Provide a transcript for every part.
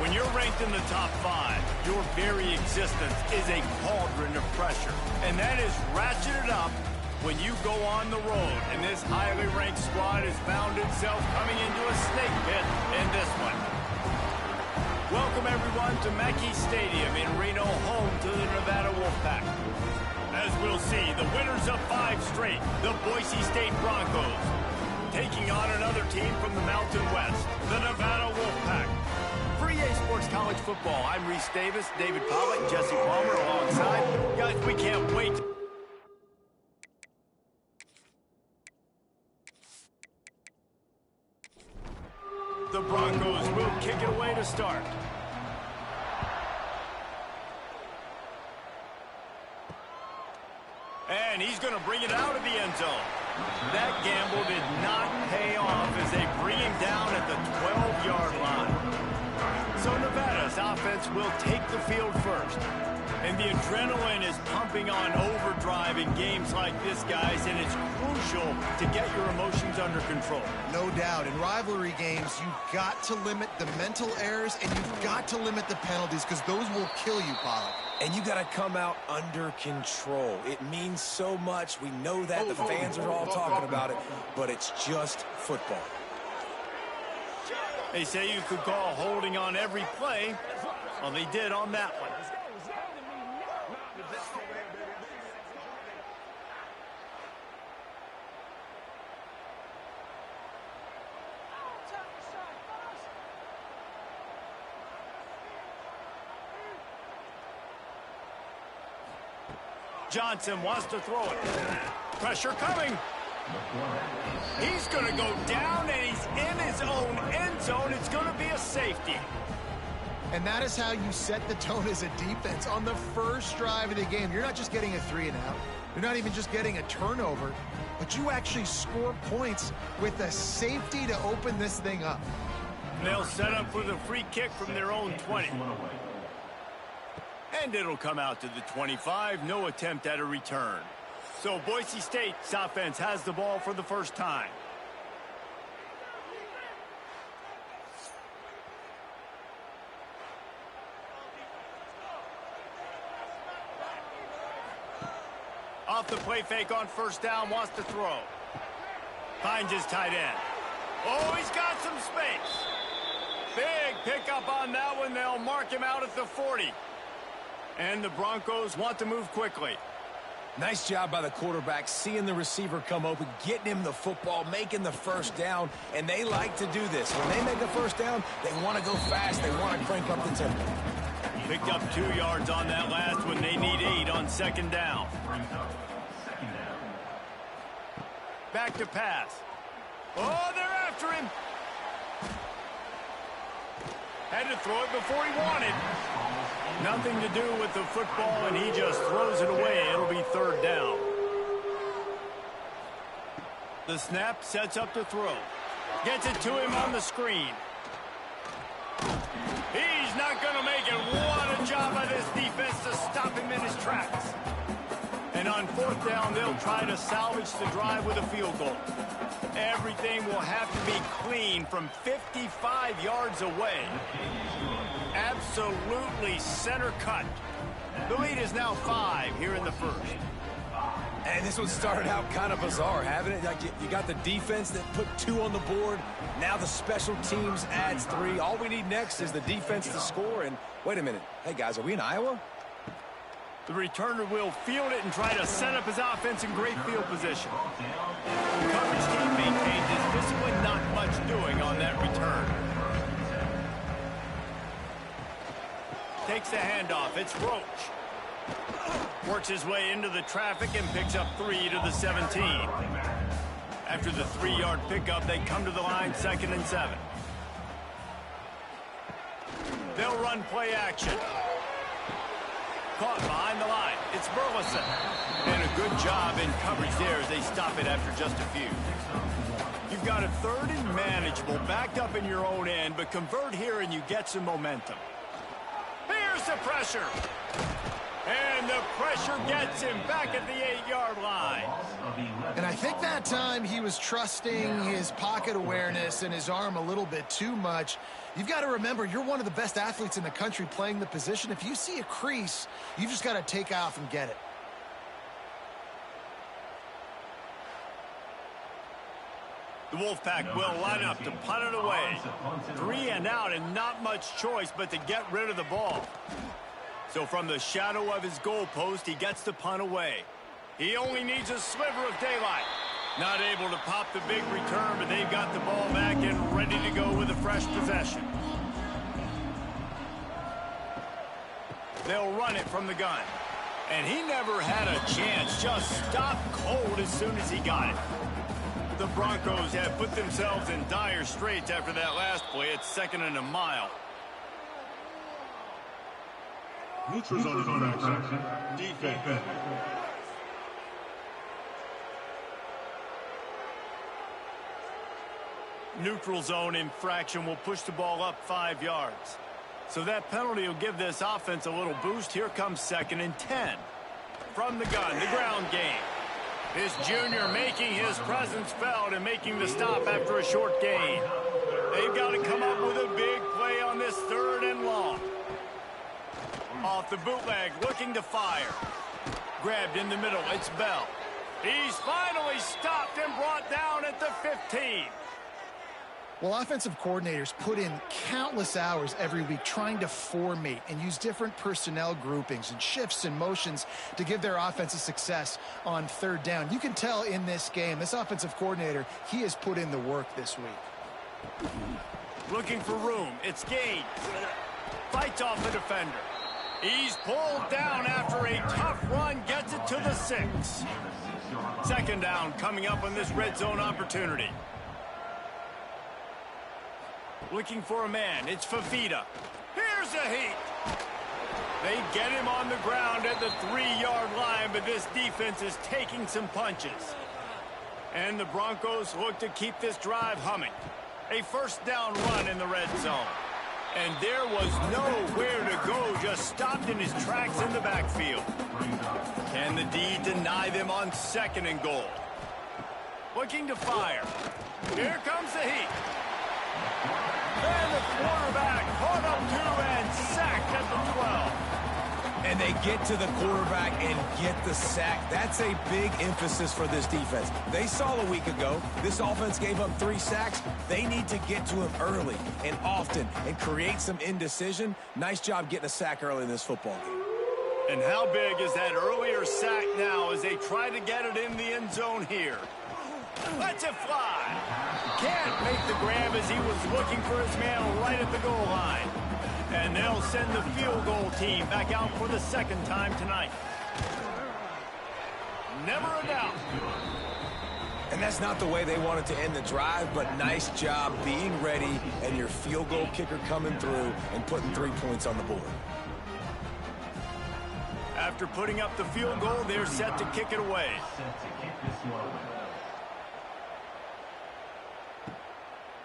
When you're ranked in the top 5, your very existence is a cauldron of pressure. And that is ratcheted up when you go on the road. And this highly ranked squad has found itself coming into a snake pit in this one. Welcome, everyone, to Mackey Stadium in Reno, home to the Nevada Wolfpack. As we'll see, the winners of 5 straight, the Boise State Broncos, taking on another team from the Mountain West, the Nevada Wolfpack. For EA Sports College Football, I'm Reese Davis, David Pollack, Jesse Palmer alongside. Guys, we can't wait. The Broncos will kick it away to start. And he's going to bring it out of the end zone. That gamble did not pay off as they bring him down at the 12-yard line. So Nevada's offense will take the field first. And the adrenaline is pumping on overdrive in games like this, guys, and it's crucial to get your emotions under control. No doubt. In rivalry games, you've got to limit the mental errors and you've got to limit the penalties because those will kill you, Pollack. And you got to come out under control. It means so much. We know that. The fans are all talking about it, but it's just football. They say you could call holding on every play. Well, they did on that one. Johnson wants to throw it. Pressure coming. He's going to go down, and he's in his own end zone. It's going to be a safety. And that is how you set the tone as a defense. On the first drive of the game, you're not just getting a 3-and-out. You're not even just getting a turnover, but you actually score points with a safety to open this thing up. And they'll set up for the free kick from their own 20. And it'll come out to the 25. No attempt at a return. So Boise State's offense has the ball for the first time. Off the play fake on first down, wants to throw. Finds his tight end. Oh, he's got some space. Big pickup on that one. They'll mark him out at the 40. And the Broncos want to move quickly. Nice job by the quarterback, seeing the receiver come open, getting him the football, making the first down, and they like to do this. When they make a first down, they want to go fast. They want to crank up the tempo. Picked up 2 yards on that last one. They need 8 on second down. Back to pass. Oh, they're after him. Had to throw it before he wanted. Nothing to do with the football, and he just throws it away. It'll be third down. The snap sets up to throw. Gets it to him on the screen. He's not going to make it. What a job by this defense to stop him in his tracks. And on fourth down, they'll try to salvage the drive with a field goal. Everything will have to be clean from 55 yards away. Absolutely center cut. The lead is now 5 here in the first. And this one started out kind of bizarre, haven't it? Like you got the defense that put 2 on the board. Now the special teams adds 3. All we need next is the defense to score. And wait a minute. Hey, guys, are we in Iowa? The returner will field it and try to set up his offense in great field position. The coverage team maintains his discipline, not much doing on that return. Takes the handoff. It's Roach. Works his way into the traffic and picks up 3 to the 17. After the 3-yard pickup, they come to the line, 2nd and 7. They'll run play action. Caught behind the line. It's Burleson. And a good job in coverage there as they stop it after just a few. You've got a 3rd and manageable, backed up in your own end, but convert here and you get some momentum. Here's the pressure. And the pressure gets him back at the 8-yard line. And I think that time he was trusting his pocket awareness and his arm a little bit too much. You've got to remember, you're one of the best athletes in the country playing the position. If you see a crease, you've just got to take off and get it. The Wolfpack will line up to punt it away. 3 and out and not much choice but to get rid of the ball. So from the shadow of his goalpost, he gets the punt away. He only needs a sliver of daylight. Not able to pop the big return, but they've got the ball back and ready to go with a fresh possession. They'll run it from the gun. And he never had a chance. Just stopped cold as soon as he got it. The Broncos have put themselves in dire straits after that last play. It's 2nd and a mile. Neutral zone action. Defense. Neutral zone infraction will push the ball up 5 yards. So that penalty will give this offense a little boost. Here comes 2nd and 10. From the gun, the ground game. This junior making his presence felt and making the stop after a short gain. They've got to come up with a big play on this 3rd and long. Off the bootleg, looking to fire. Grabbed in the middle, it's Bell. He's finally stopped and brought down at the 15. Well, offensive coordinators put in countless hours every week trying to formate and use different personnel groupings and shifts and motions to give their offensive success on 3rd down. You can tell in this game, this offensive coordinator, he has put in the work this week. Looking for room, it's Gaines. Fights off the defender. He's pulled down after a tough run, gets it to the 6. 2nd down coming up on this red zone opportunity. Looking for a man, it's Fafita. Here's a heat. They get him on the ground at the 3-yard line, but this defense is taking some punches. And the Broncos look to keep this drive humming. A 1st down run in the red zone. And there was nowhere to go, just stopped in his tracks in the backfield. Can the D deny them on 2nd and goal? Looking to fire. Here comes the heat. And the quarterback caught up to and sacked at the 12. And they get to the quarterback and get the sack. That's a big emphasis for this defense. They saw a week ago, this offense gave up 3 sacks. They need to get to him early and often and create some indecision. Nice job getting a sack early in this football game. And how big is that earlier sack now as they try to get it in the end zone here? Lets it fly. Can't make the grab as he was looking for his man right at the goal line. And they'll send the field goal team back out for the 2nd time tonight. Never a doubt. And that's not the way they wanted to end the drive, but nice job being ready and your field goal kicker coming through and putting 3 points on the board. After putting up the field goal, they're set to kick it away.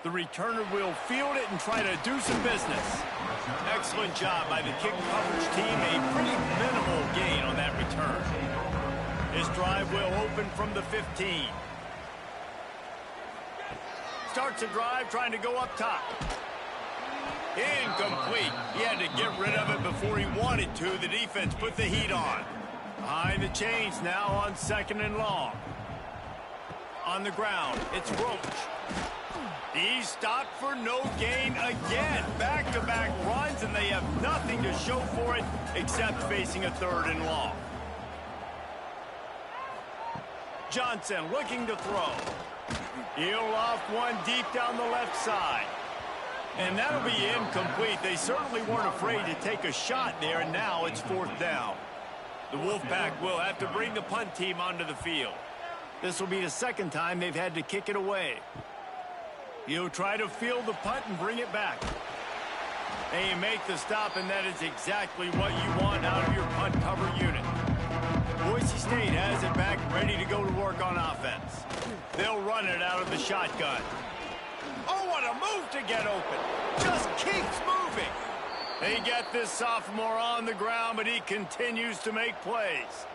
The returner will field it and try to do some business. Excellent job by the kick coverage team. A pretty minimal gain on that return. His drive will open from the 15. Starts a drive trying to go up top. Incomplete. He had to get rid of it before he wanted to. The defense put the heat on. Behind the chains now on 2nd and long. On the ground, it's Roach. He's stopped for no gain again. Back-to-back runs, and they have nothing to show for it except facing a 3rd and long. Johnson looking to throw. He'll off one deep down the left side. And that'll be incomplete. They certainly weren't afraid to take a shot there, and now it's 4th down. The Wolfpack will have to bring the punt team onto the field. This will be the 2nd time they've had to kick it away. He'll try to field the punt and bring it back. They make the stop, and that is exactly what you want out of your punt cover unit. Boise State has it back, ready to go to work on offense. They'll run it out of the shotgun. Oh, what a move to get open. Just keeps moving. They get this sophomore on the ground, but he continues to make plays.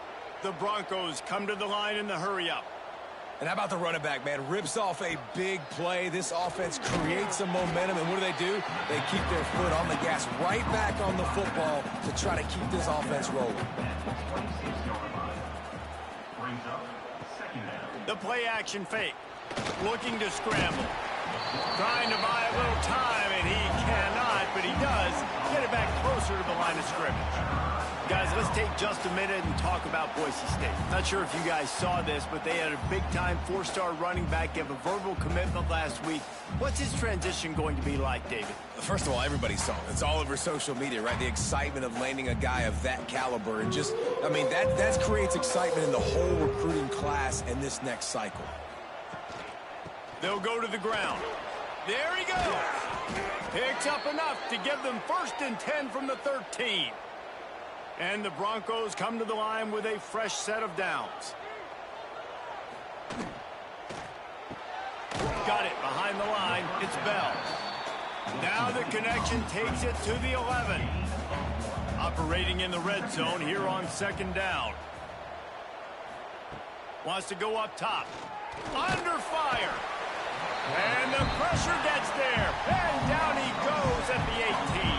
The Broncos come to the line in the hurry-up. And how about the running back, man? Rips off a big play. This offense creates some momentum, and what do? They keep their foot on the gas, right back on the football to try to keep this offense rolling. The play-action fake. Looking to scramble. Trying to buy a little time, and he cannot, but he does get it back closer to the line of scrimmage. Guys, let's take just a minute and talk about Boise State. Not sure if you guys saw this, but they had a big-time four-star running back give a verbal commitment last week. What's his transition going to be like, David? First of all, everybody saw it. It's all over social media, right? The excitement of landing a guy of that caliber. And just, I mean, that creates excitement in the whole recruiting class in this next cycle. They'll go to the ground. There he goes. Picks up enough to give them 1st and 10 from the 13. And the Broncos come to the line with a fresh set of downs. Got it behind the line. It's Bell. Now the connection takes it to the 11. Operating in the red zone here on 2nd down. Wants to go up top. Under fire. And the pressure gets there. And down he goes at the 18.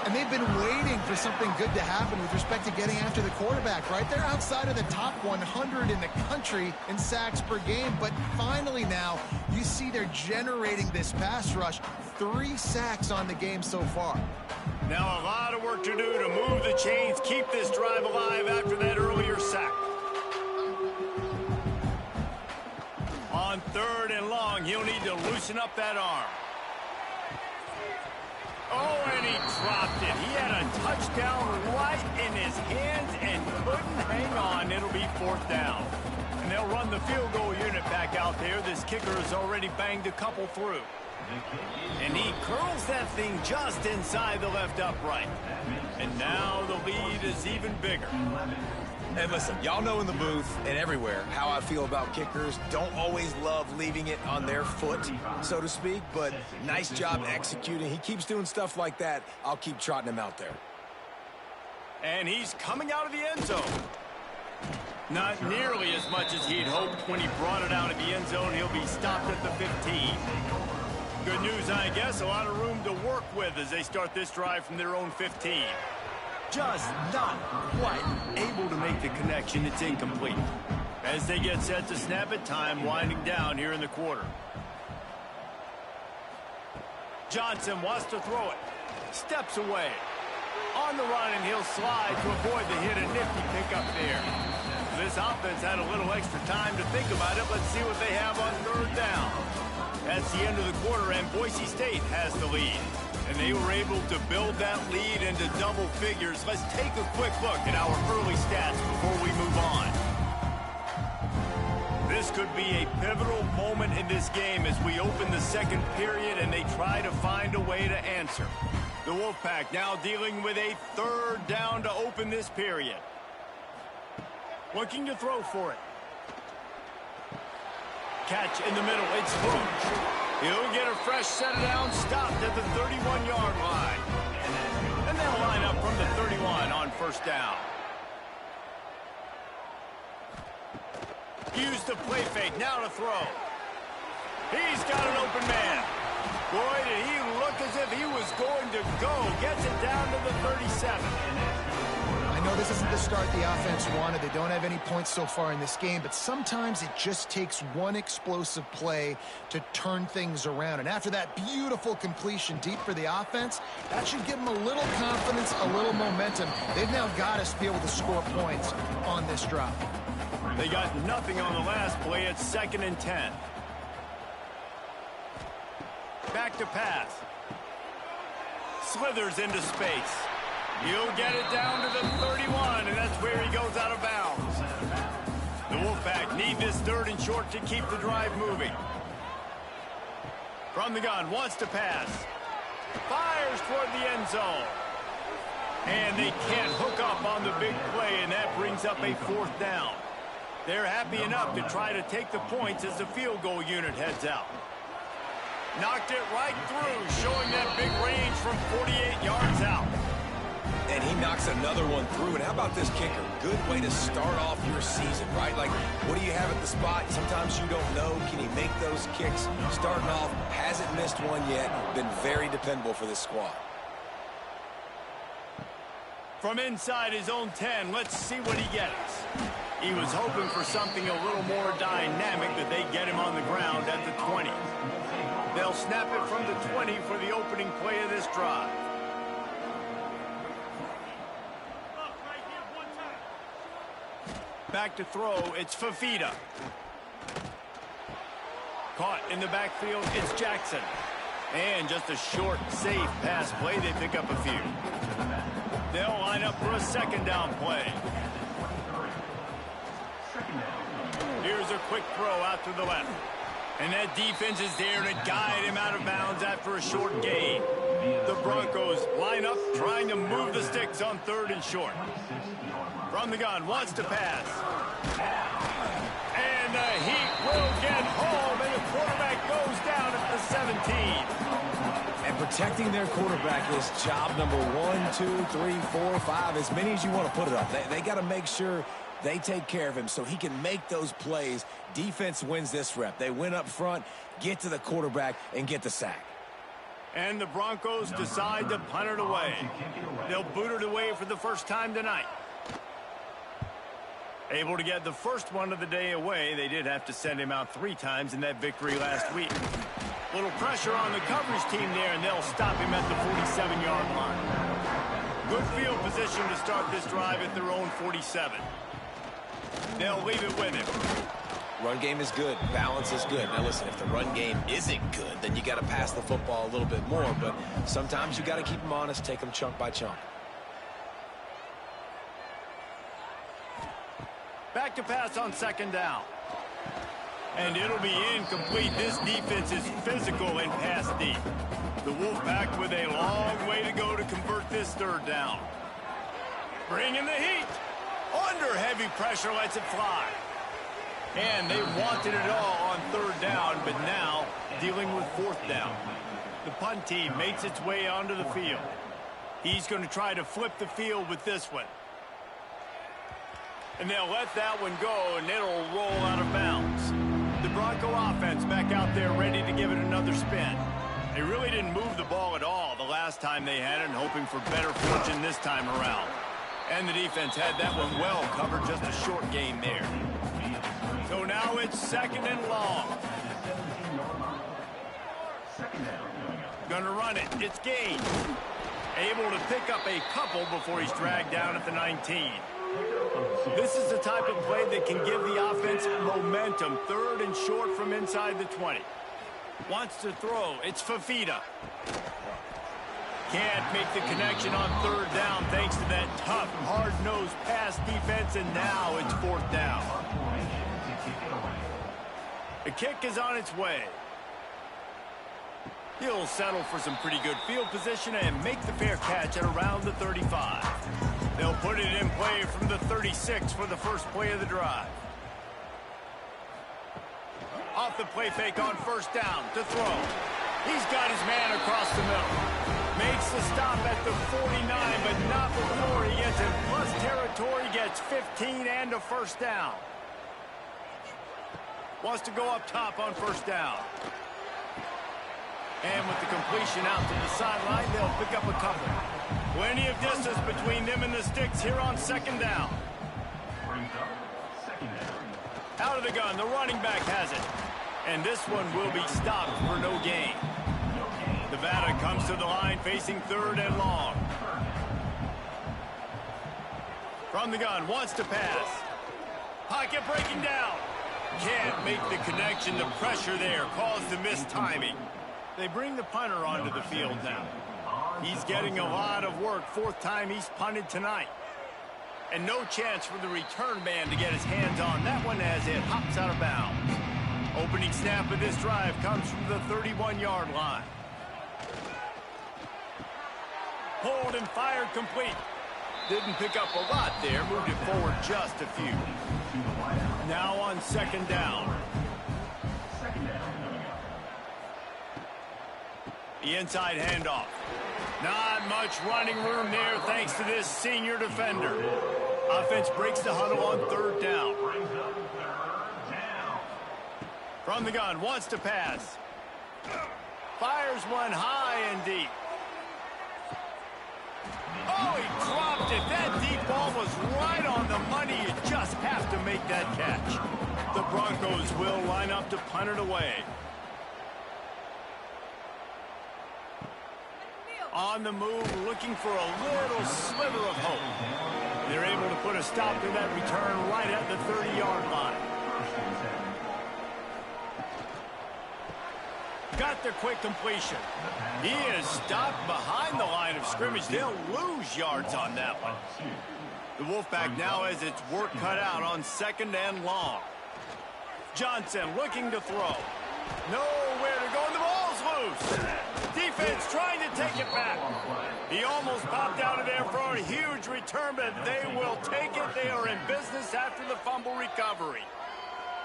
And they've been waiting for something good to happen with respect to getting after the quarterback, right? They're outside of the top 100 in the country in sacks per game, but finally now you see they're generating this pass rush. 3 sacks on the game so far. Now a lot of work to do to move the chains, keep this drive alive after that earlier sack. On 3rd and long, he'll need to loosen up that arm. Oh, and he dropped it. He had a touchdown right in his hands and couldn't hang on. It'll be 4th down. And they'll run the field goal unit back out there. This kicker has already banged a couple through. And he curls that thing just inside the left upright. And now the lead is even bigger. And listen, y'all know in the booth and everywhere how I feel about kickers. Don't always love leaving it on their foot, so to speak, but nice job executing. He keeps doing stuff like that. I'll keep trotting him out there. And he's coming out of the end zone. Not nearly as much as he'd hoped when he brought it out of the end zone. He'll be stopped at the 15. Good news, I guess. A lot of room to work with as they start this drive from their own 15. Just not quite able to make the connection. It's incomplete. As they get set to snap it, time winding down here in the quarter. Johnson wants to throw it. Steps away. On the run, and he'll slide to avoid the hit. A nifty pickup there. This offense had a little extra time to think about it. Let's see what they have on 3rd down. That's the end of the quarter, and Boise State has the lead. And they were able to build that lead into double figures. Let's take a quick look at our early stats before we move on. This could be a pivotal moment in this game as we open the 2nd period and they try to find a way to answer. The Wolfpack now dealing with a 3rd down to open this period. Looking to throw for it. Catch in the middle. It's Roach. He'll get a fresh set down, stopped at the 31-yard line. And they'll line up from the 31 on 1st down. Use the play fake, now to throw. He's got an open man. Boy, did he look as if he was going to go. Gets it down to the 37. I know this isn't the start the offense wanted. They don't have any points so far in this game, but sometimes it just takes one explosive play to turn things around. And after that beautiful completion deep for the offense, that should give them a little confidence, a little momentum. They've now got us to be able to score points on this drive. They got nothing on the last play. It's 2nd and 10. Back to pass. Slithers into space. He'll get it down to the 31, and that's where he goes out of bounds. The Wolfpack need this 3rd and short to keep the drive moving. From the gun, wants to pass. Fires toward the end zone. And they can't hook up on the big play, and that brings up a 4th down. They're happy enough to try to take the points as the field goal unit heads out. Knocked it right through, showing that big range from 48 yards out. And he knocks another one through. And how about this kicker? Good way to start off your season, right? Like, what do you have at the spot? Sometimes you don't know. Can he make those kicks? Starting off, hasn't missed one yet. Been very dependable for this squad. From inside his own 10, let's see what he gets. He was hoping for something a little more dynamic, that they get him on the ground at the 20. They'll snap it from the 20 for the opening play of this drive. Back to throw, it's Fafita. Caught in the backfield, it's Jackson. And just a short, safe pass play, they pick up a few. They'll line up for a second down play. Here's a quick throw out to the left. And that defense is there to guide him out of bounds after a short gain. The Broncos line up, trying to move the sticks on 3rd and short. From the gun, wants to pass. And the Heat will get home, and the quarterback goes down at the 17. And protecting their quarterback is job number 1, 2, 3, 4, 5, as many as you want to put it up. They got to make sure they take care of him so he can make those plays. Defense wins this rep. They win up front, get to the quarterback, and get the sack. And the Broncos decide to punt it away. They'll boot it away for the first time tonight. Able to get the first one of the day away. They did have to send him out 3 times in that victory last week. Little pressure on the coverage team there, and they'll stop him at the 47-yard line. Good field position to start this drive at their own 47. They'll leave it with him. Run game is good. Balance is good. Now listen, if the run game isn't good, then you got to pass the football a little bit more. But sometimes you got to keep them honest, take them chunk by chunk. Back to pass on 2nd down. And it'll be incomplete. This defense is physical and pass deep. The Wolfpack with a long way to go to convert this 3rd down. Bring in the heat. Under heavy pressure, lets it fly. And they wanted it all on 3rd down, but now dealing with 4th down. The punt team makes its way onto the field. He's going to try to flip the field with this one. And they'll let that one go, and it'll roll out of bounds. The Bronco offense back out there ready to give it another spin. They really didn't move the ball at all the last time they had it, and hoping for better fortune this time around. And the defense had that one well covered, just a short gain there. So now it's 2nd and long. Gonna run it. It's gained. Able to pick up a couple before he's dragged down at the 19. This is the type of play that can give the offense momentum. 3rd and short from inside the 20. Wants to throw. It's Fafita. Can't make the connection on 3rd down thanks to that tough, hard-nosed pass defense, and now it's 4th down. The kick is on its way. He'll settle for some pretty good field position and make the fair catch at around the 35. They'll put it in play from the 36 for the first play of the drive. Off the play fake on 1st down to throw. He's got his man across the middle. Makes the stop at the 49, but not before he gets in plus territory, gets 15 and a 1st down. Wants to go up top on 1st down. And with the completion out to the sideline, they'll pick up a couple. Plenty of distance between them and the sticks here on 2nd down. Out of the gun, the running back has it. And this one will be stopped for no gain. Nevada comes to the line facing 3rd and long. From the gun, wants to pass. Pocket breaking down. Can't make the connection. The pressure there caused the missed timing. They bring the punter onto the field now. He's getting a lot of work. 4th time he's punted tonight. And no chance for the return man to get his hands on that one as it hops out of bounds. Opening snap of this drive comes from the 31-yard line. Pulled and fired complete. Didn't pick up a lot there. Moved it forward just a few. Now on 2nd down. The inside handoff. Not much running room there thanks to this senior defender. Offense breaks the huddle on third down. From the gun, wants to pass. Fires one high and deep. Oh, he dropped it. That deep ball was right on the money. You just have to make that catch. The Broncos will line up to punt it away. On the move, looking for a little sliver of hope. They're able to put a stop to that return right at the 30-yard line. Got the quick completion. He is stopped behind the line of scrimmage. They'll lose yards on that one. The Wolfpack now has its work cut out on 2nd and long. Johnson looking to throw. Nowhere to go, and the ball's loose. Defense trying to take it back. He almost popped out of there for a huge return, but they will take it. They are in business after the fumble recovery.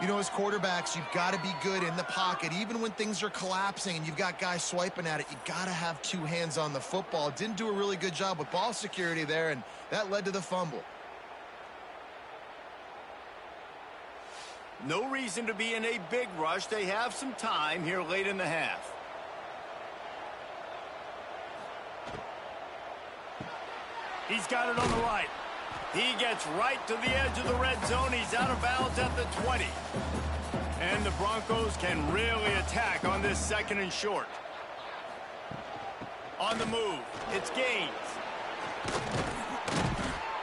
You know, as quarterbacks, you've got to be good in the pocket. Even when things are collapsing and you've got guys swiping at it, you've got to have two hands on the football. Didn't do a really good job with ball security there, and that led to the fumble. No reason to be in a big rush. They have some time here late in the half. He's got it on the right. He gets right to the edge of the red zone. He's out of bounds at the 20. And the Broncos can really attack on this 2nd and short. On the move, it's Gaines.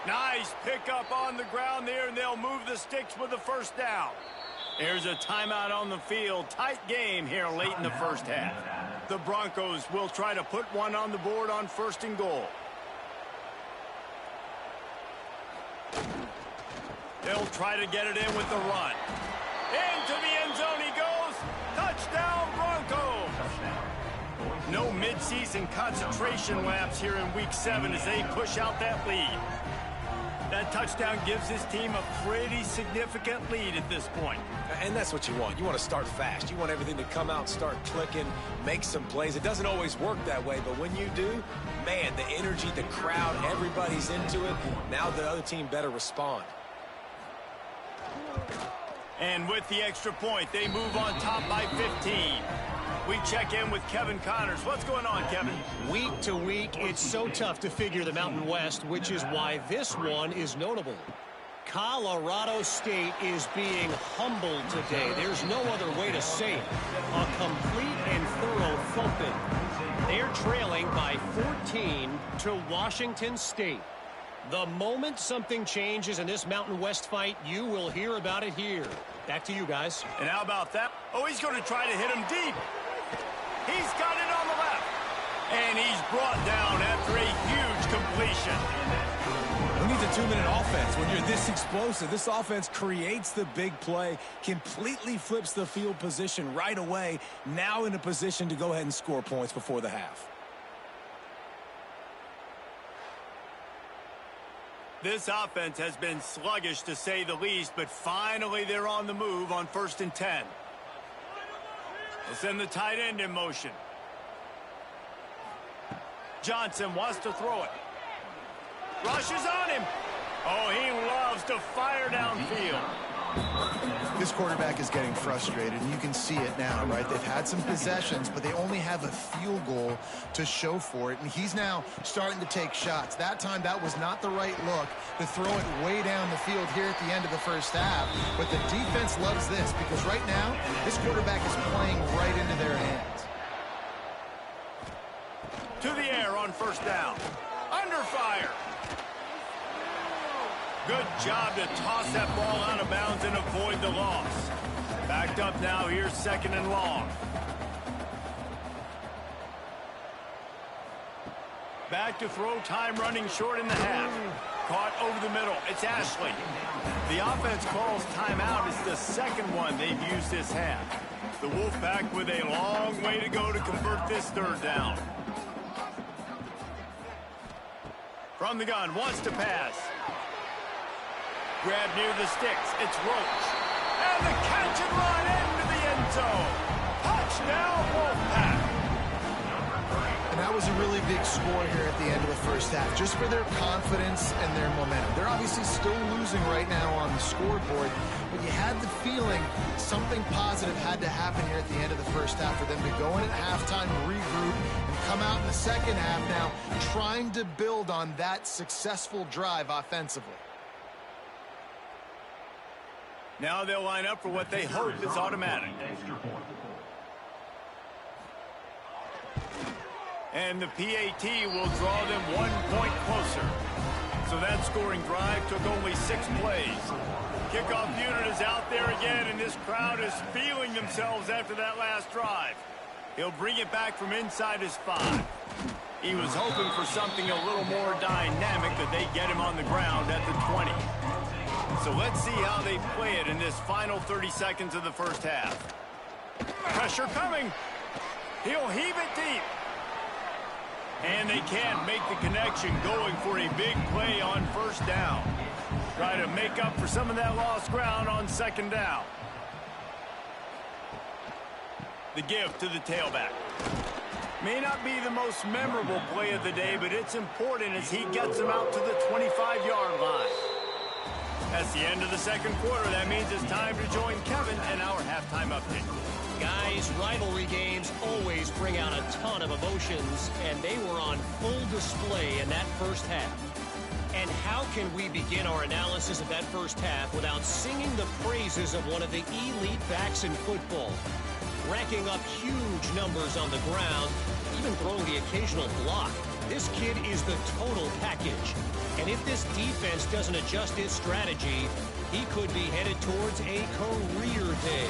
Nice pickup on the ground there, and they'll move the sticks with the first down. There's a timeout on the field. Tight game here late in the first half. The Broncos will try to put one on the board on 1st and goal. They'll try to get it in with the run. Into the end zone he goes. Touchdown, Broncos. No midseason concentration laps here in Week 7 as they push out that lead. That touchdown gives his team a pretty significant lead at this point. And that's what you want. You want to start fast. You want everything to come out and start clicking, make some plays. It doesn't always work that way, but when you do, man, the energy, the crowd, everybody's into it. Now the other team better respond. And with the extra point, they move on top by 15. We check in with Kevin Connors. What's going on, Kevin? Week to week, it's so tough to figure the Mountain West, which is why this one is notable. Colorado State is being humbled today. There's no other way to say it. A complete and thorough thumping. They're trailing by 14 to Washington State. The moment something changes in this Mountain West fight, you will hear about it here. Back to you guys. And how about that? Oh, he's going to try to hit him deep. He's got it on the left. And he's brought down after a huge completion. Who needs a 2-minute offense when you're this explosive? This offense creates the big play, completely flips the field position right away, now in a position to go ahead and score points before the half. This offense has been sluggish to say the least, but finally they're on the move on 1st and 10. They'll send the tight end in motion. Johnson wants to throw it. Rushes on him. Oh, he loves to fire downfield. This quarterback is getting frustrated, and you can see it now, right? They've had some possessions, but they only have a field goal to show for it, and he's now starting to take shots. That time, that was not the right look to throw it way down the field here at the end of the first half, but the defense loves this because right now, this quarterback is playing right into their hands. To the air on 1st down. Under fire. Good job to toss that ball out of bounds and avoid the loss. Backed up now, here's 2nd and long. Back to throw, time running short in the half. Caught over the middle, it's Ashley. The offense calls timeout. It's the 2nd one they've used this half. The Wolfpack with a long way to go to convert this 3rd down. From the gun, wants to pass. Grab near the sticks. It's Roach. And the catch and run into the end zone. Touchdown, Wolfpack. And that was a really big score here at the end of the first half, just for their confidence and their momentum. They're obviously still losing right now on the scoreboard, but you had the feeling something positive had to happen here at the end of the first half for them to go in at halftime, regroup, and come out in the second half now trying to build on that successful drive offensively. Now they'll line up for what they hope is automatic. And the PAT will draw them 1 point closer. So that scoring drive took only 6 plays. Kickoff unit is out there again, and this crowd is feeling themselves after that last drive. He'll bring it back from inside his 5. He was hoping for something a little more dynamic, that they get him on the ground at the 20. So let's see how they play it in this final 30 seconds of the first half. Pressure coming. He'll heave it deep. And they can't make the connection, going for a big play on first down. Try to make up for some of that lost ground on second down. The give to the tailback. May not be the most memorable play of the day, but it's important as he gets them out to the 25-yard line. That's the end of the second quarter. That means it's time to join Kevin and our halftime update. Guys, rivalry games always bring out a ton of emotions, and they were on full display in that first half. And how can we begin our analysis of that first half without singing the praises of one of the elite backs in football? Racking up huge numbers on the ground, even throwing the occasional block. This kid is the total package. And if this defense doesn't adjust its strategy, he could be headed towards a career day.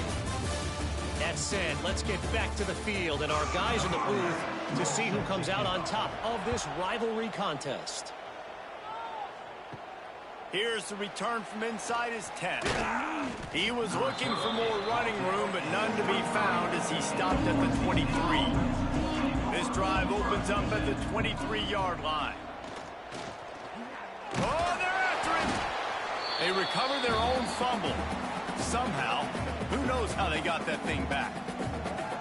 That said, let's get back to the field and our guys in the booth to see who comes out on top of this rivalry contest. Here's the return from inside his 10. He was looking for more running room, but none to be found as he stopped at the 23. This drive opens up at the 23-yard line. Oh, they're after him! They recover their own fumble. Somehow, who knows how they got that thing back.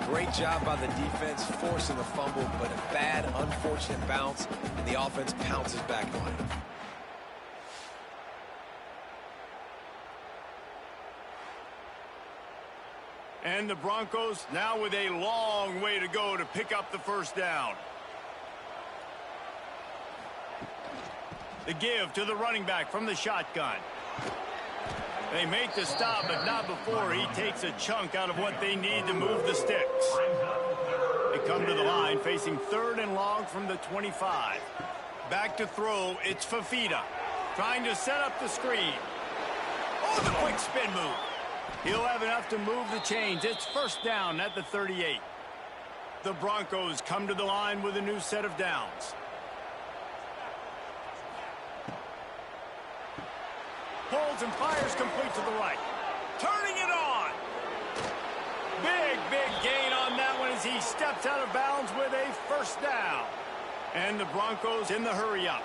Great job by the defense forcing the fumble, but a bad, unfortunate bounce, and the offense pounces back on it. And the Broncos now with a long way to go to pick up the first down. The give to the running back from the shotgun. They make the stop, but not before he takes a chunk out of what they need to move the sticks. They come to the line facing 3rd and long from the 25. Back to throw, it's Fafita trying to set up the screen. Oh, the quick spin move. He'll have enough to move the chains. It's first down at the 38. The Broncos come to the line with a new set of downs. Holds and fires complete to the right. Turning it on. Big gain on that one as he steps out of bounds with a first down. And the Broncos in the hurry up.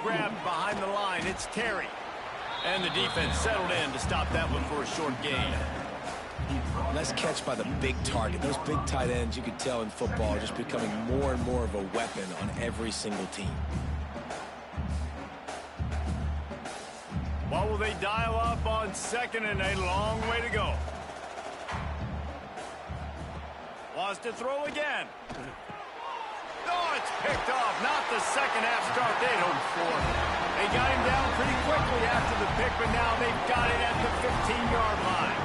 Grabbed behind the line, it's Terry. And the defense settled in to stop that one for a short gain. Nice catch by the big target. Those big tight ends, you could tell in football, are just becoming more and more of a weapon on every single team. What will they dial up on second, and a long way to go? Wants to throw again. Oh, it's picked off. Not the second half start they'd hoped for. They got him down pretty quickly after the pick, but now they've got it at the 15-yard line.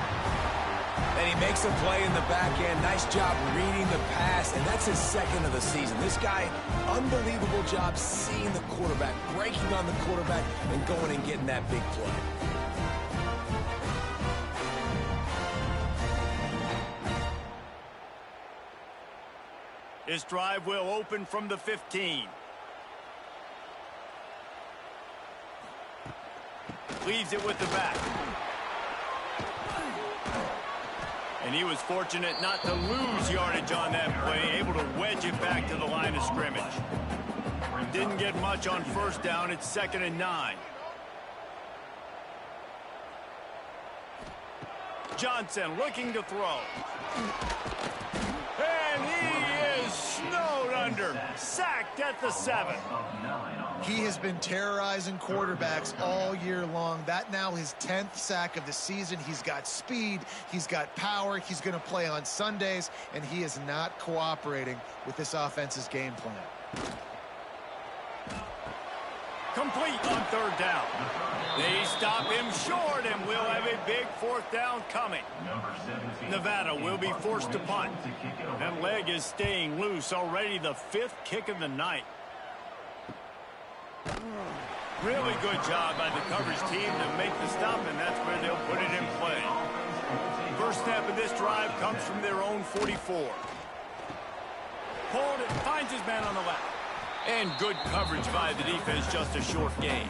And he makes a play in the back end. Nice job reading the pass, and that's his second of the season. This guy, unbelievable job seeing the quarterback, breaking on the quarterback, and going and getting that big play. This drive will open from the 15. Leaves it with the back. And he was fortunate not to lose yardage on that play, able to wedge it back to the line of scrimmage. Didn't get much on first down. It's 2nd and 9. Johnson looking to throw. And he is snowed under. Sacked at the 7. He has been terrorizing quarterbacks all year long. That now his 10th sack of the season. He's got speed. He's got power. He's going to play on Sundays, and he is not cooperating with this offense's game plan. Complete on 3rd down. They stop him short, and we'll have a big 4th down coming. Nevada will be forced to punt. That leg is staying loose. Already the 5th kick of the night. Really good job by the coverage team to make the stop, and that's where they'll put it in play. First snap of this drive comes from their own 44. Pulled it, finds his man on the left. And good coverage by the defense, just a short gain.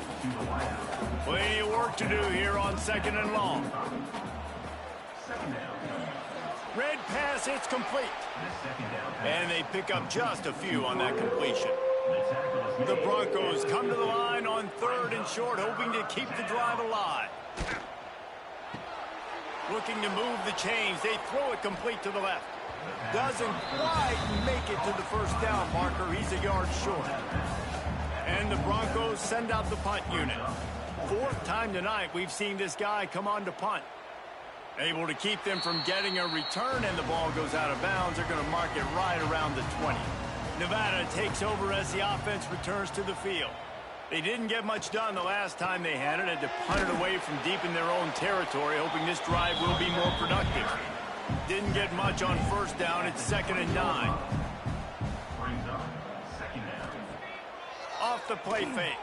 Plenty of work to do here on 2nd and long. Red pass, it's complete. And they pick up just a few on that completion. The Broncos come to the line on 3rd and short, hoping to keep the drive alive. Looking to move the chains. They throw it complete to the left. Doesn't quite make it to the 1st down marker. He's a yard short. And the Broncos send out the punt unit. 4th time tonight we've seen this guy come on to punt. Able to keep them from getting a return, and the ball goes out of bounds. They're going to mark it right around the 20. Nevada takes over as the offense returns to the field. They didn't get much done the last time they had it. Had to punt it away from deep in their own territory, hoping this drive will be more productive. Didn't get much on 1st down. It's 2nd and 9. Off the play fake.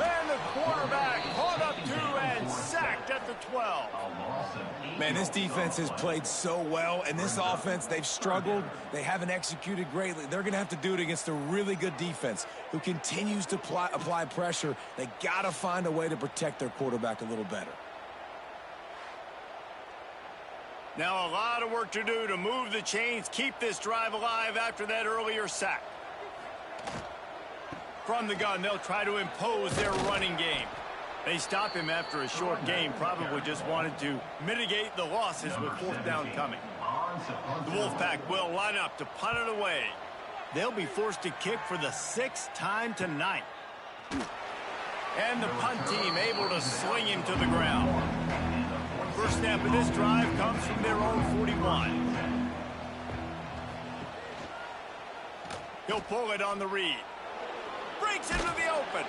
And the quarterback caught up to and sacked at the 12. Man, this defense has played so well, and this offense, they've struggled. They haven't executed greatly. They're going to have to do it against a really good defense who continues to apply pressure. They got to find a way to protect their quarterback a little better. Now a lot of work to do to move the chains, keep this drive alive after that earlier sack. From the gun, they'll try to impose their running game. They stop him after a short game, probably just wanted to mitigate the losses with 4th down coming. The Wolfpack will line up to punt it away. They'll be forced to kick for the 6th time tonight. And the punt team able to sling him to the ground. First snap of this drive comes from their own 41. He'll pull it on the read. Breaks into the open.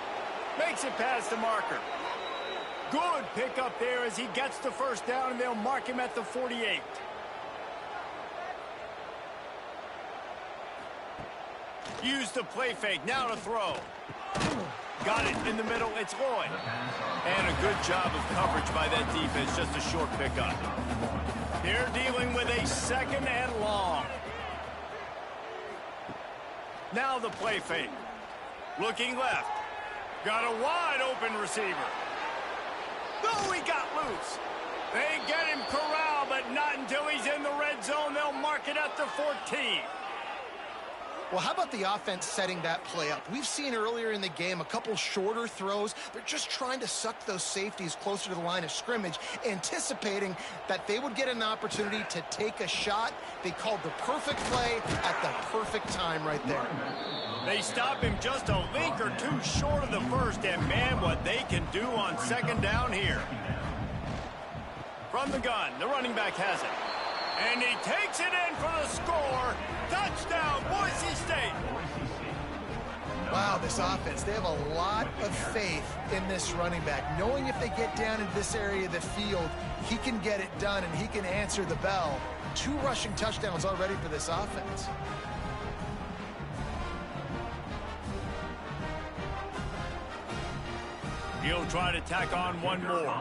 Makes it past the marker. Good pickup there as he gets the 1st down, and they'll mark him at the 48. Use the play fake. Now to throw. Got it in the middle. It's Lloyd. And a good job of coverage by that defense. Just a short pickup. They're dealing with a 2nd and long. Now the play fake. Looking left. Got a wide open receiver. Oh, he got loose. They get him corralled, but not until he's in the red zone. They'll mark it at the 14. Well, how about the offense setting that play up? We've seen earlier in the game a couple shorter throws. They're just trying to suck those safeties closer to the line of scrimmage, anticipating that they would get an opportunity to take a shot. They called the perfect play at the perfect time right there. They stop him just a link or two short of the 1st, and man, what they can do on 2nd down here. From the gun, the running back has it. And he takes it in for the score. Touchdown, Boise State. Wow, this offense, they have a lot of faith in this running back. Knowing if they get down into this area of the field, he can get it done and he can answer the bell. 2 rushing touchdowns already for this offense. He'll try to tack on one more.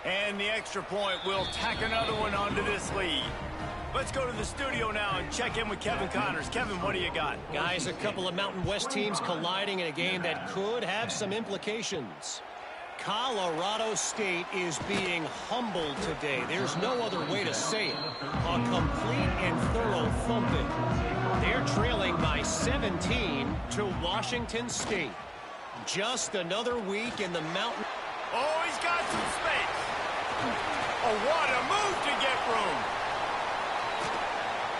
And the extra point will tack another one onto this lead. Let's go to the studio now and check in with Kevin Connors. Kevin, what do you got? Guys, a couple of Mountain West teams colliding in a game that could have some implications. Colorado State is being humbled today. There's no other way to say it. A complete and thorough thumping. They're trailing by 17 to Washington State. Just another week in the Mountain. Oh, he's got some space. Oh, what a move to get room.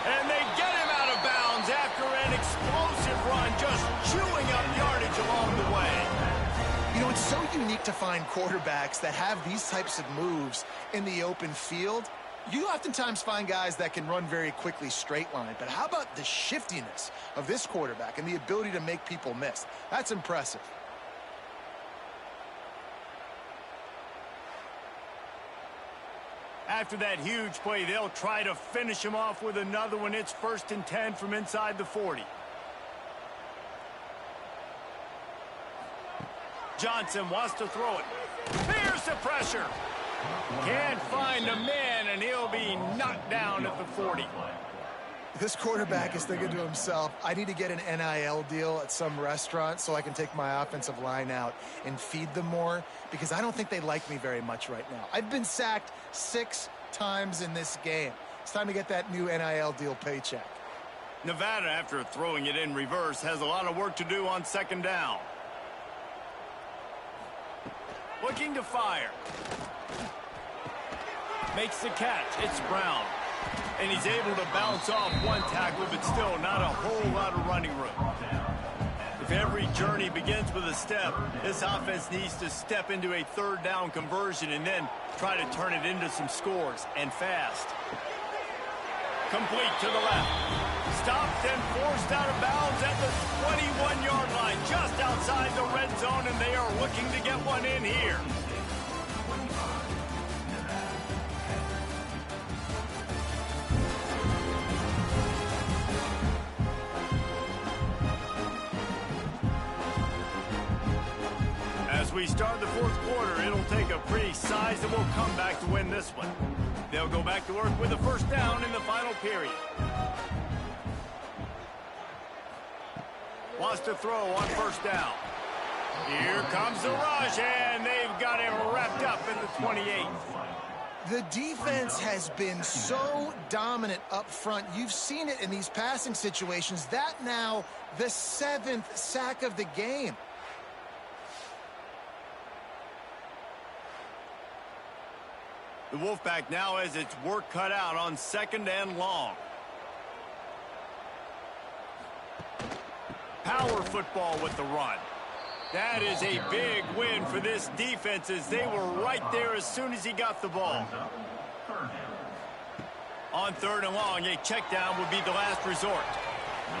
And they get him out of bounds after an explosive run, just chewing up yardage along the way. You know, it's so unique to find quarterbacks that have these types of moves in the open field. You oftentimes find guys that can run very quickly straight line, but how about the shiftiness of this quarterback and the ability to make people miss? That's impressive. After that huge play, they'll try to finish him off with another one. It's 1st and 10 from inside the 40. Johnson wants to throw it. Here's the pressure. Can't find a man, and he'll be knocked down at the 40. This quarterback is thinking to himself, I need to get an NIL deal at some restaurant so I can take my offensive line out and feed them more, because I don't think they like me very much right now. I've been sacked 6 times in this game. It's time to get that new NIL deal paycheck. Nevada, after throwing it in reverse, has a lot of work to do on 2nd down. Looking to fire. Makes the catch. It's Brown. And he's able to bounce off one tackle, but still not a whole lot of running room. If every journey begins with a step, this offense needs to step into a 3rd down conversion and then try to turn it into some scores, and fast. Complete to the left. Stopped and forced out of bounds at the 21-yard line, just outside the red zone, and they are looking to get one in here. As we start the 4th quarter, it'll take a pretty sizable comeback to win this one. They'll go back to work with a 1st down in the final period. Wants to throw on 1st down. Here comes the rush, and they've got him wrapped up in the 28. The defense has been so dominant up front. You've seen it in these passing situations. That now the 7th sack of the game. The Wolfpack now has its work cut out on 2nd and long. Power football with the run. That is a big win for this defense, as they were right there as soon as he got the ball. On 3rd and long, a check down would be the last resort.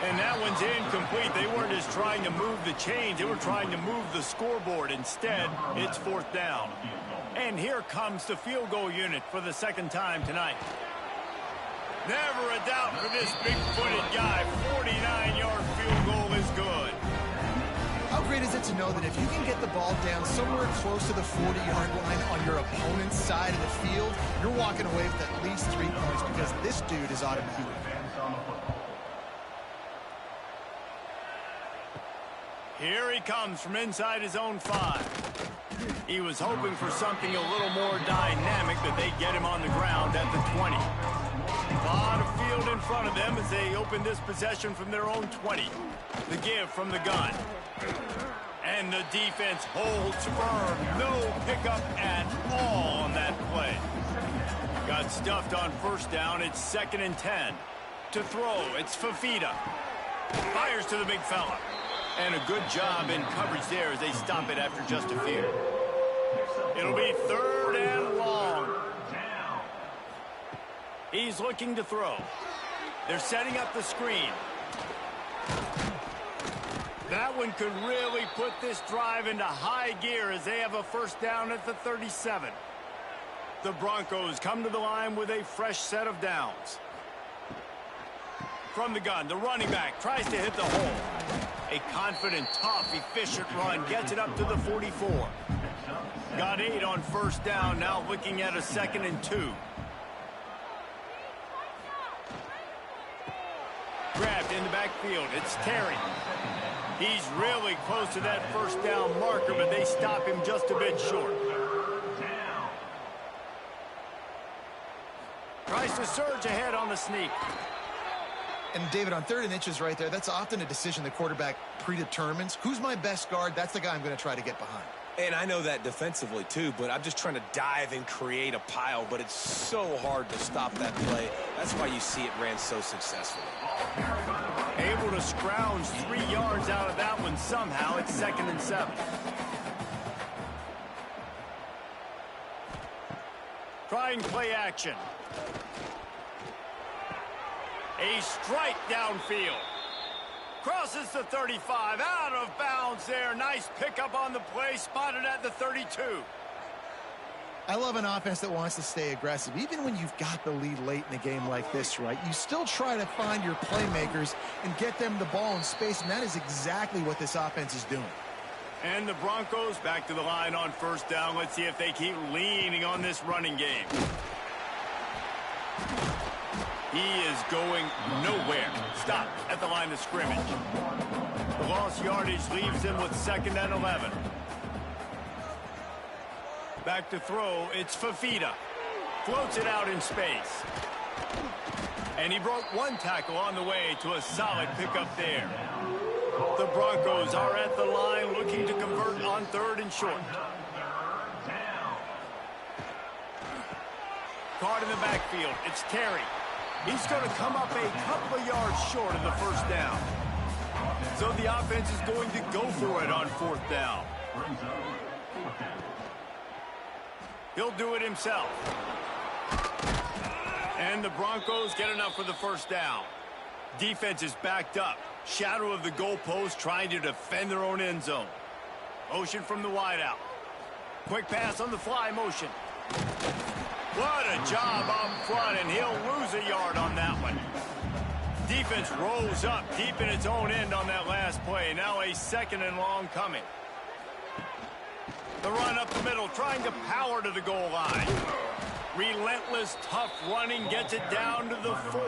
And that one's incomplete. They weren't just trying to move the chains, they were trying to move the scoreboard. Instead, it's 4th down. And here comes the field goal unit for the 2nd time tonight. Never a doubt for this big-footed guy. 49-yard field goal is good. How great is it to know that if you can get the ball down somewhere close to the 40-yard line on your opponent's side of the field, you're walking away with at least 3 points, because this dude is automatic. Here he comes from inside his own 5. He was hoping for something a little more dynamic, but they get him on the ground at the 20. A lot of field in front of them as they open this possession from their own 20. The give from the gun. And the defense holds firm. No pickup at all on that play. Got stuffed on 1st down. It's 2nd and 10. To throw, it's Fafita. Fires to the big fella. And a good job in coverage there as they stop it after just a few. It'll be 3rd and long. He's looking to throw. They're setting up the screen. That one could really put this drive into high gear as they have a 1st down at the 37. The Broncos come to the line with a fresh set of downs. From the gun, the running back tries to hit the hole. A confident, tough, efficient run gets it up to the 44. Got 8 on 1st down, now looking at a 2nd and 2. Grabbed in the backfield, it's Terry. He's really close to that first down marker, but they stop him just a bit short. Tries to surge ahead on the sneak. And David, on 3rd and inches right there, that's often a decision the quarterback predetermines. Who's my best guard? That's the guy I'm going to try to get behind. And I know that defensively, too, but I'm just trying to dive and create a pile, but it's so hard to stop that play. That's why you see it ran so successfully. Able to scrounge 3 yards out of that one somehow. It's 2nd and 7. Trying play action. A strike downfield. Crosses the 35, out of bounds there. Nice pickup on the play, spotted at the 32. I love an offense that wants to stay aggressive. Even when you've got the lead late in a game like this, right, you still try to find your playmakers and get them the ball in space, and that is exactly what this offense is doing. And the Broncos back to the line on 1st down. Let's see if they keep leaning on this running game. He is going nowhere. Stop at the line of scrimmage. The lost yardage leaves him with 2nd and 11. Back to throw, it's Fafita. Floats it out in space. And he broke 1 tackle on the way to a solid pickup there. The Broncos are at the line looking to convert on 3rd and short. Caught in the backfield, it's Terry. He's going to come up a couple of yards short of the 1st down. So the offense is going to go for it on 4th down. He'll do it himself. And the Broncos get enough for the 1st down. Defense is backed up. Shadow of the goalpost trying to defend their own end zone. Motion from the wideout. Quick pass on the fly motion. What a job up front, and he'll lose a yard on that one. Defense rolls up deep in its own end on that last play. Now a 2nd and long coming. The run up the middle, trying to power to the goal line. Relentless, tough running gets it down to the 4.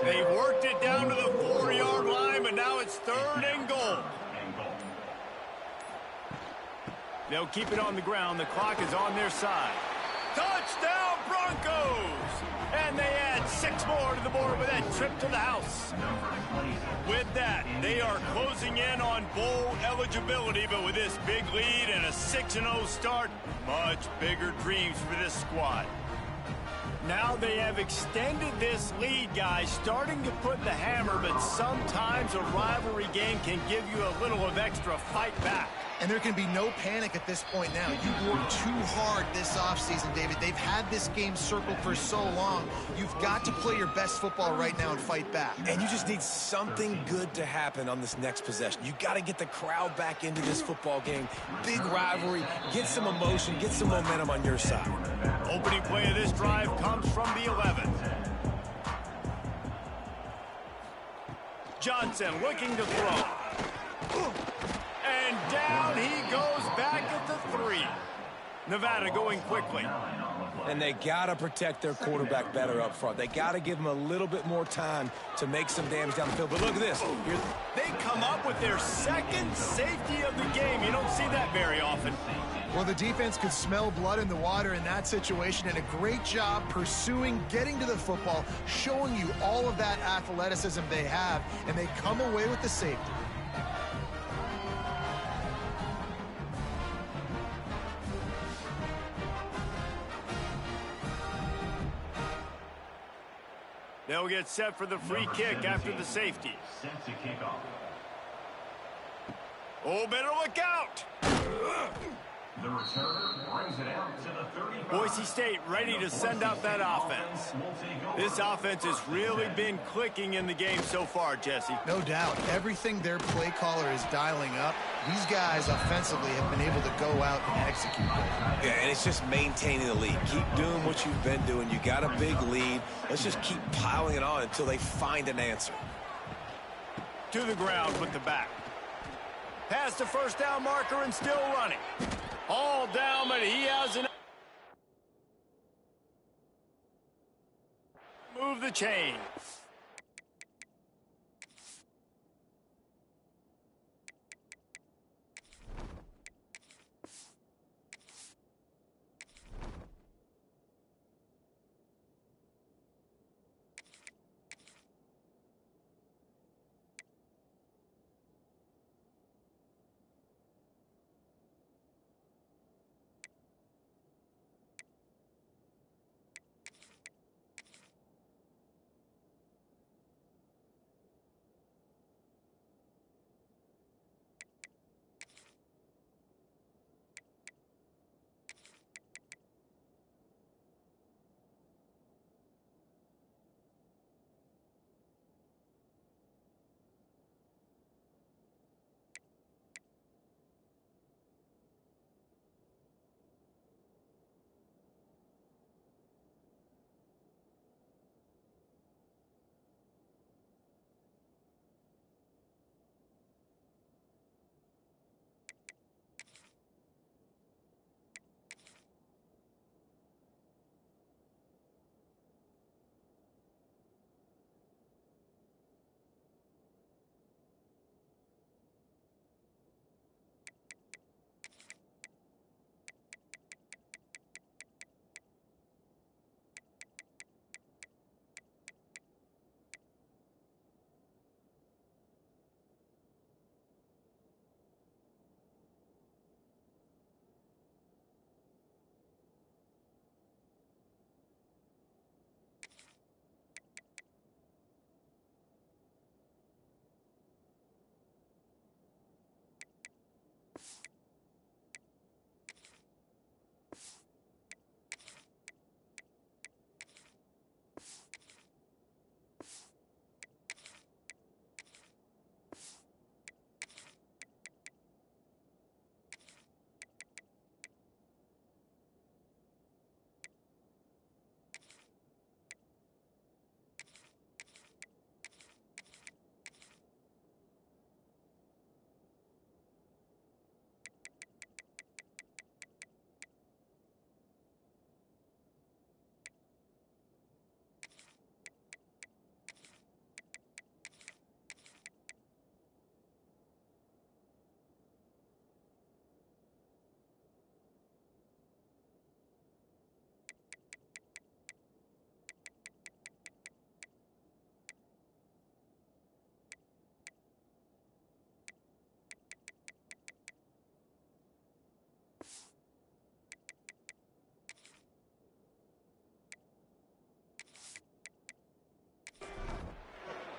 They worked it down to the 4-yard line, but now it's 3rd and goal. They'll keep it on the ground. The clock is on their side. Touchdown, Broncos! And they add 6 more to the board with that trip to the house. With that, they are closing in on bowl eligibility, but with this big lead and a 6-0 start, much bigger dreams for this squad. Now they have extended this lead, guys, starting to put the hammer, but sometimes a rivalry game can give you a little of extra fight back. And there can be no panic at this point now. You worked too hard this offseason, David. They've had this game circled for so long. You've got to play your best football right now and fight back. And you just need something good to happen on this next possession. You got to get the crowd back into this football game. Big rivalry. Get some emotion. Get some momentum on your side. Opening play of this drive comes from the 11. Johnson looking to throw. And down he goes back at the 3. Nevada going quickly. And they got to protect their quarterback better up front. They got to give him a little bit more time to make some damage down the field. But look at this. They come up with their 2nd safety of the game. You don't see that very often. Well, the defense could smell blood in the water in that situation, and a great job pursuing, getting to the football, showing you all of that athleticism they have, and they come away with the safety. They'll get set for the free kick after the safety. Oh, better look out! The returner brings it out to the 35. Boise State ready to send out that offense. This offense has really been clicking in the game so far, Jesse. No doubt. Everything their play caller is dialing up, these guys offensively have been able to go out and execute. Yeah, and it's just maintaining the lead. Keep doing what you've been doing. You got a big lead. Let's just keep piling it on until they find an answer. To the ground with the back. Past the 1st down marker and still running. All down, but he has an... Move the chain.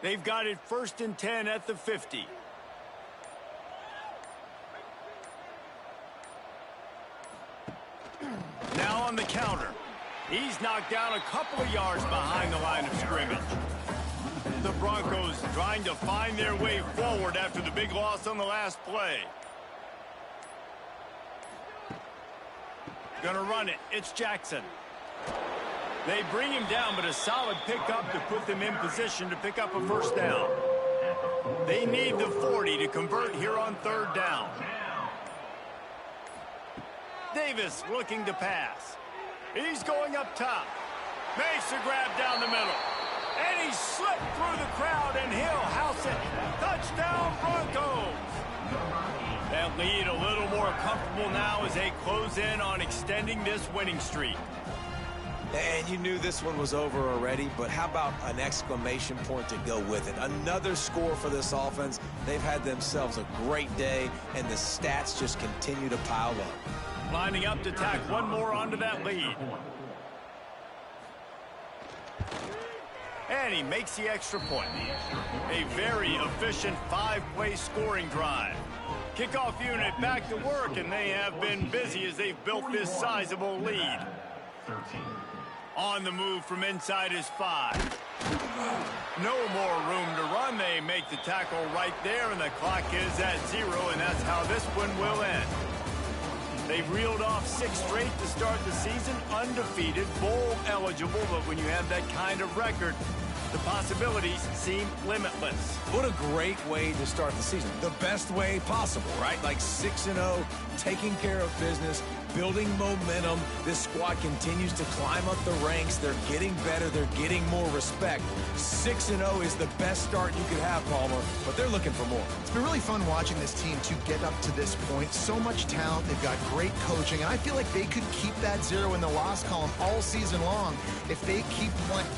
They've got it 1st and 10 at the 50. Now on the counter. He's knocked down a couple of yards behind the line of scrimmage. The Broncos trying to find their way forward after the big loss on the last play. Gonna run it. It's Jackson. They bring him down, but a solid pickup to put them in position to pick up a 1st down. They need the 40 to convert here on 3rd down. Davis looking to pass. He's going up top. Makes a grab down the middle. And he slipped through the crowd, and he'll house it. Touchdown, Broncos. That lead a little more comfortable now as they close in on extending this winning streak. And you knew this one was over already, but how about an exclamation point to go with it? Another score for this offense. They've had themselves a great day, and the stats just continue to pile up. Lining up to tack one more onto that lead. And he makes the extra point. A very efficient 5-play scoring drive. Kickoff unit back to work, and they have been busy as they've built this sizable lead. On the move from inside his 5. No more room to run. They make the tackle right there, and the clock is at 0, and that's how this one will end. They've reeled off 6 straight to start the season, undefeated, bowl eligible, but when you have that kind of record, the possibilities seem limitless. What a great way to start the season. The best way possible, right? Like 6-0, taking care of business, building momentum. This squad continues to climb up the ranks. They're getting better. They're getting more respect. 6-0 is the best start you could have, Palmer, but they're looking for more. It's been really fun watching this team to get up to this point. So much talent. They've got great coaching, and I feel like they could keep that 0 in the loss column all season long if they keep playing.